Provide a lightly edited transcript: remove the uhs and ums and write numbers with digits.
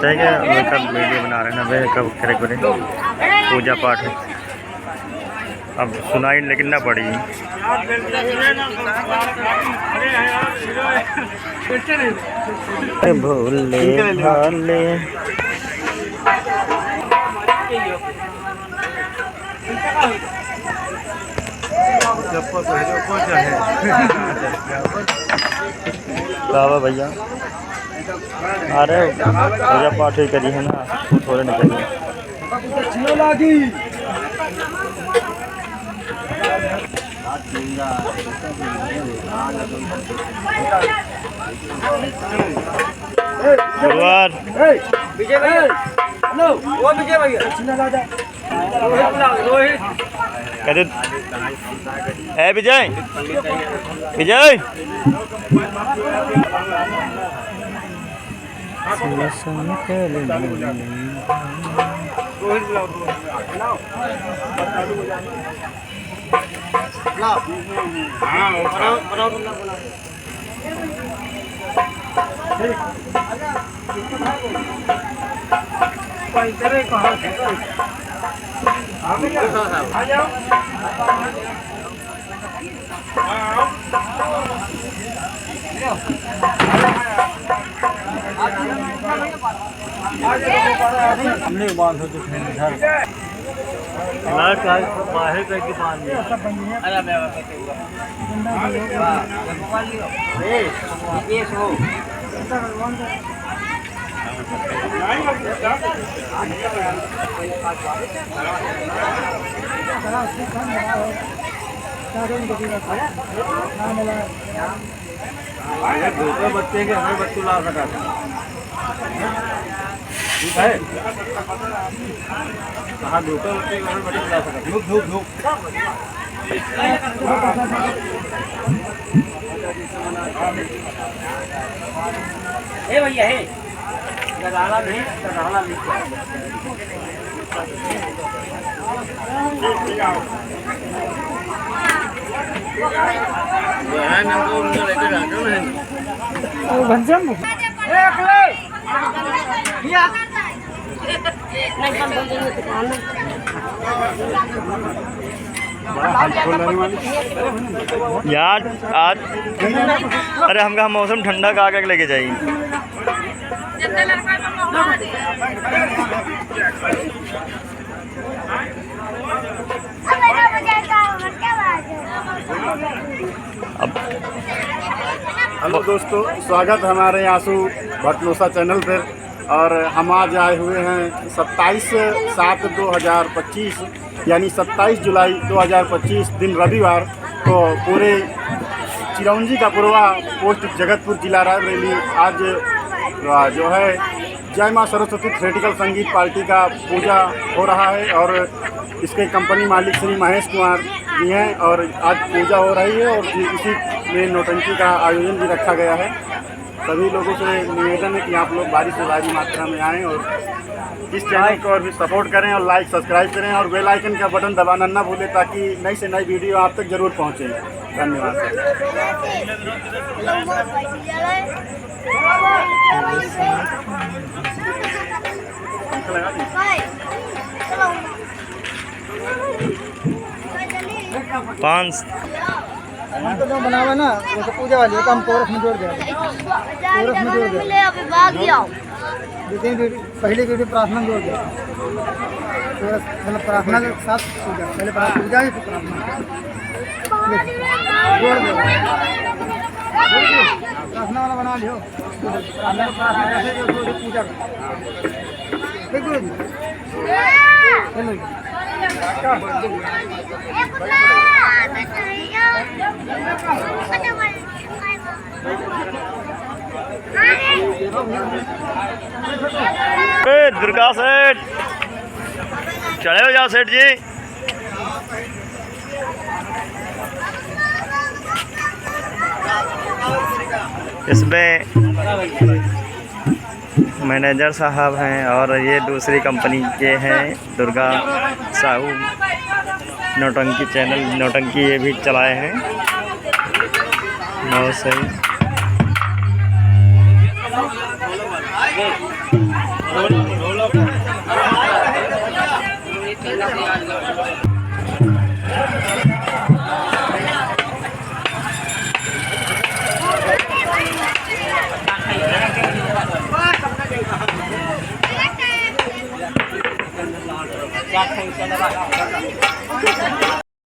ठीक है, वे कब वीडियो बना रहे हैं ना, वे कब करे करे पूजा पाठ है। अब सुनाई लेकिन ना पड़ी। भोले भाले बाबा भैया अरे पूजा पाठ ही करी है ना, थोड़े निकलिए। गुरुवार विजय भैया, हेलो वो विजय भैया रोहित कहते है विजय विजय बच्चे के हमें बच्चों ला सका ठीक है। हाँ दूसरे बच्चे के हमें बच्चे ला सका धूप धूप धूप भैया है गदाला नहीं गदाला नहीं यार आज अरे हमका मौसम ठंडा का आके लेके जाइए। हेलो दोस्तों, स्वागत है हमारे आंसू भटनोसा चैनल पर। और हम आज आए हुए हैं 27/7/2025 यानी 27 जुलाई 2025 दिन रविवार को पूरे चिरौंजी का पुरवा पोस्ट जगतपुर जिला रायबरेली आज जो है जय मां सरस्वती थ्रेटिकल संगीत पार्टी का पूजा हो रहा है। और इसके कंपनी मालिक श्री महेश कुमार जी हैं और आज पूजा हो रही है और इसी में नौटंकी का आयोजन भी रखा गया है। सभी लोगों से निवेदन है कि आप लोग भारी से भारी मात्रा में आएँ और इस चैनल को और भी सपोर्ट करें और लाइक सब्सक्राइब करें और बेल आइकन का बटन दबाना ना भूलें ताकि नई से नई वीडियो आप तक जरूर पहुँचे। धन्यवाद। हम तो जो बनावा ना जैसे पूजा वाली है तो हम कोरस में जोड़ दें। कोरस में जोड़ दें पहले वीडियो प्रार्थना जोड़ दें। कोरस मतलब प्रार्थना के साथ पूजा, पहले पूजा ही फिर प्रार्थना जोड़ दें। प्रार्थना वाला बना लियो। प्रार्थना कैसे पूजा चलो दुर्गा सेठ चले हो जाओ सेठ जी। इसमें मैनेजर साहब हैं और ये दूसरी कंपनी के हैं दुर्गा साहू नौटंकी चैनल, नौटंकी ये भी चलाए हैं। बहुत सही।